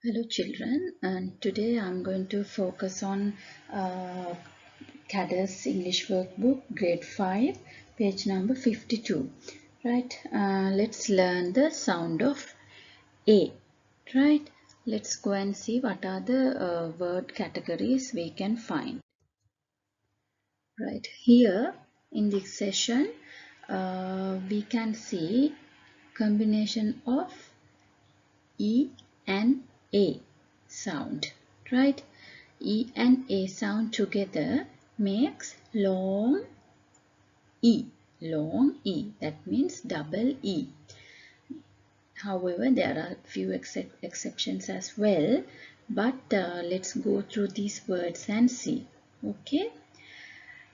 Hello children, and today I'm going to focus on CADAS English Workbook Grade 5 page number 52. Right, let's learn the sound of A. Right, let's go and see what are the word categories we can find. Right, here in this session we can see combination of E and A sound, right? E and A sound together makes long E. Long E. That means double E. However, there are few exceptions as well. But let's go through these words and see. Okay.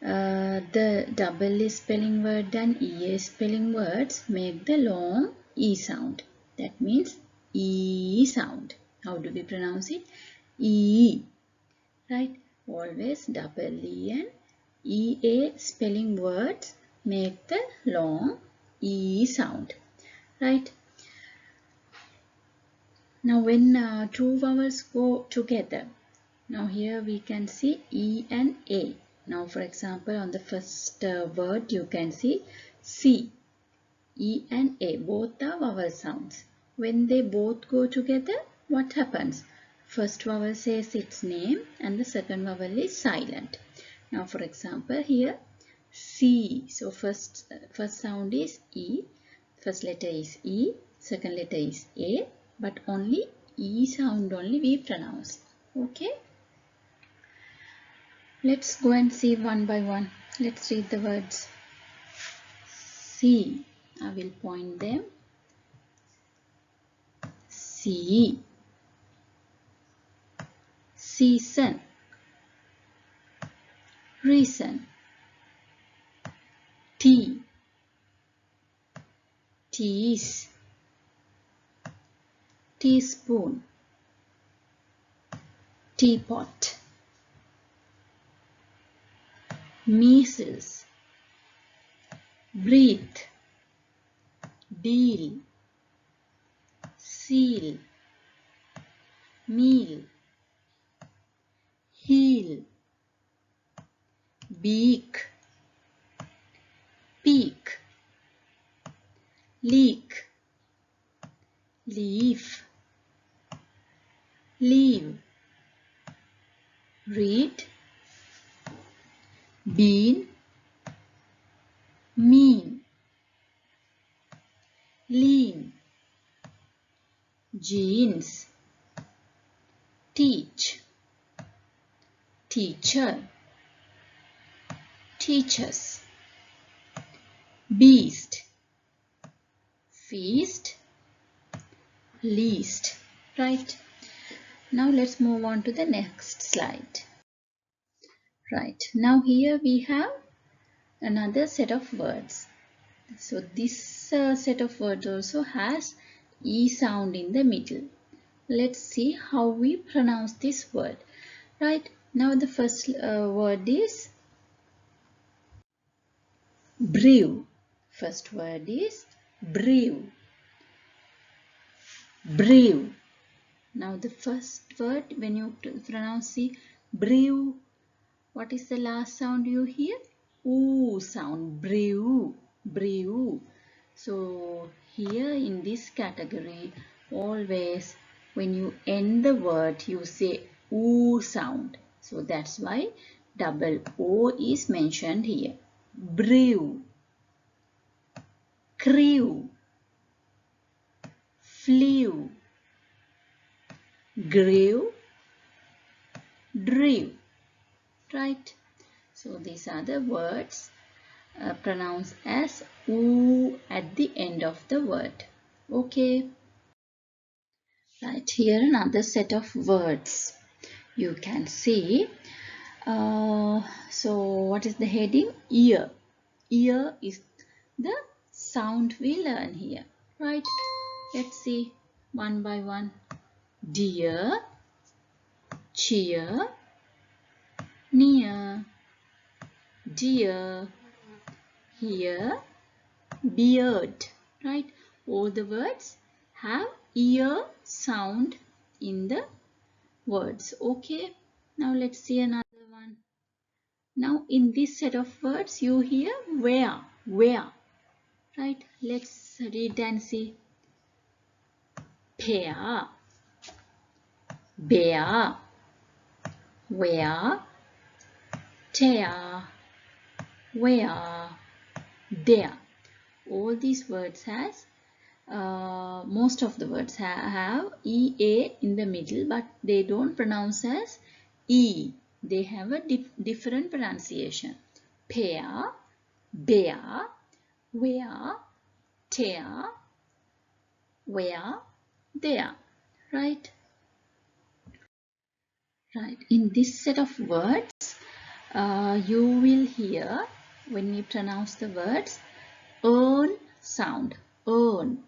The double E spelling word and EA spelling words make the long E sound. That means E sound. How do we pronounce it? E. Right? Always double E and EA spelling words make the long E sound. Right? Now when two vowels go together, now here we can see E and A. Now for example on the first word you can see C. E and A both are vowel sounds. When they both go together, what happens? First vowel says its name and the second vowel is silent. Now for example here C. So first sound is E. First letter is E. Second letter is A. But only E sound only we pronounce. Okay. Let's go and see one by one. Let's read the words. C. I will point them. C. Season. Reason. Tea. Tease. Teaspoon. Teapot. Measles. Breathe. Deal. Seal. Meal. Heel. Beak. Peak. Leak. Leaf. Leave. Read. Bean. Mean. Lean. Jeans. Teach. Teacher. Teachers. Beast. Feast. Least. Right. Now let's move on to the next slide. Right. Now here we have another set of words. So this set of words also has E sound in the middle. Let's see how we pronounce this word. Right. Now the first word is brew. First word is brew. Brew. Now the first word, when you pronounce the brew, what is the last sound you hear? Oo sound. Brew. Brew. So here in this category, always when you end the word, you say oo sound. So that's why double O is mentioned here. Brew. Crew. Flew. Grew. Drew. Right? So these are the words pronounced as oo at the end of the word. Okay. Right, here another set of words. You can see. So what is the heading? Ear. Ear is the sound we learn here. Right? Let's see one by one. Dear. Cheer. Near. Dear. Here. Beard. Right? All the words have ear sound in the words. Okay, now let's see another one. Now in this set of words you hear where, right? Let's read and see. Pear, bear, where, tear, where, there. All these words has most of the words have EA in the middle, but they don't pronounce as E. They have a different pronunciation. Pear, bear, where, tear, where, there. Right? Right. In this set of words, you will hear when we pronounce the words earn sound. Earn.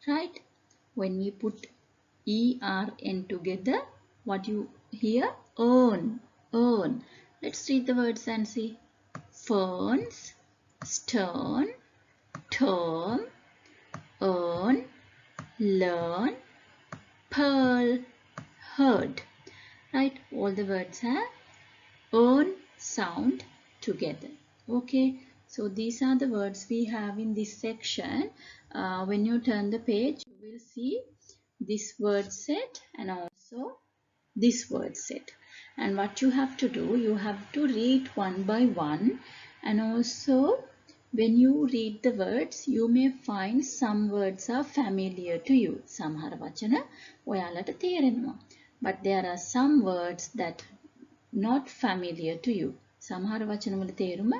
Right? When we put ERN together, what you hear? Earn, earn. Let's read the words and see. Ferns, stern, term, earn, learn, pearl, herd. Right? All the words have earn sound together. Okay. So these are the words we have in this section. When you turn the page, you will see this word set and also this word set. And what you have to do, you have to read one by one, and also when you read the words, you may find some words are familiar to you. සමහර වචන ඔයාලට තේරෙනවා. But there are some words that not familiar to you. සමහර වචන වල තේරුම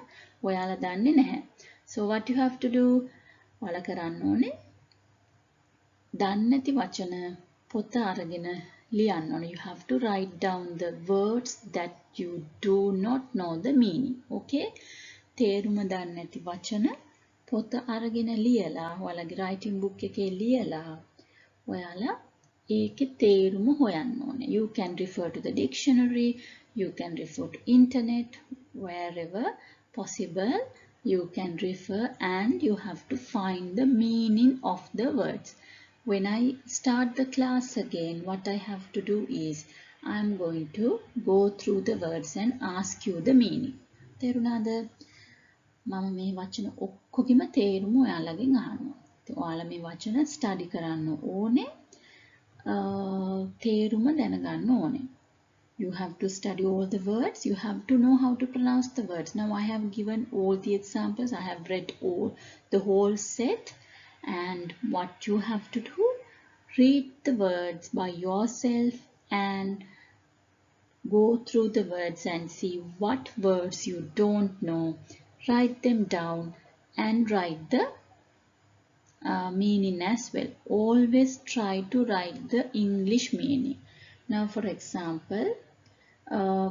ඔයාලා දන්නේ නැහැ. So what you have to do, ඔයාලා කරන්න ඕනේ දන්නේ නැති වචන පොත අරගෙන ලියන්න ඕනේ. You have to write down the words that you do not know the meaning. Okay? තේරුම දන්නේ නැති වචන පොත අරගෙන ලියලා ඔයාලගේ writing book එකේ ලියලා ඔයාලා ඒකේ තේරුම හොයන්න ඕනේ. You can refer to the dictionary, you can refer to internet, wherever possible you can refer, and you have to find the meaning of the words. When I start the class again, what I have to do is I am going to go through the words and ask you the meaning. තේරුණාද? මම මේ වචන ඔක්කොගෙම තේරුම ඔයාලගෙන් අහනවා. ඔයාලා මේ වචන ස්ටඩි කරන්න ඕනේ. තේරුම දැනගන්න ඕනේ. You have to study all the words. You have to know how to pronounce the words. Now I have given all the examples. I have read the whole set. And what you have to do, read the words by yourself and go through the words and see what words you don't know. Write them down and write the meaning as well. Always try to write the English meaning. Now for example,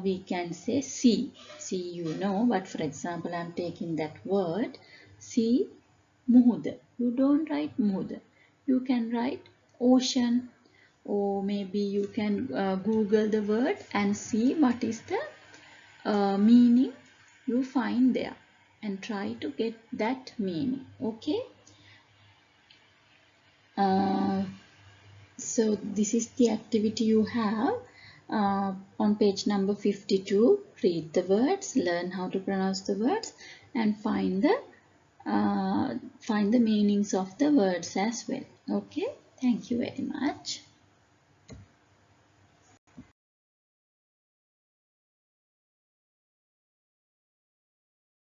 we can say sea. Sea you know, but for example I am taking that word sea, muhuda. You don't write muhuda. You can write ocean, or maybe you can Google the word and see what is the meaning you find there and try to get that meaning. Okay. So this is the activity you have on page number 52. Read the words, learn how to pronounce the words, and find the meanings of the words as well. Okay, thank you very much.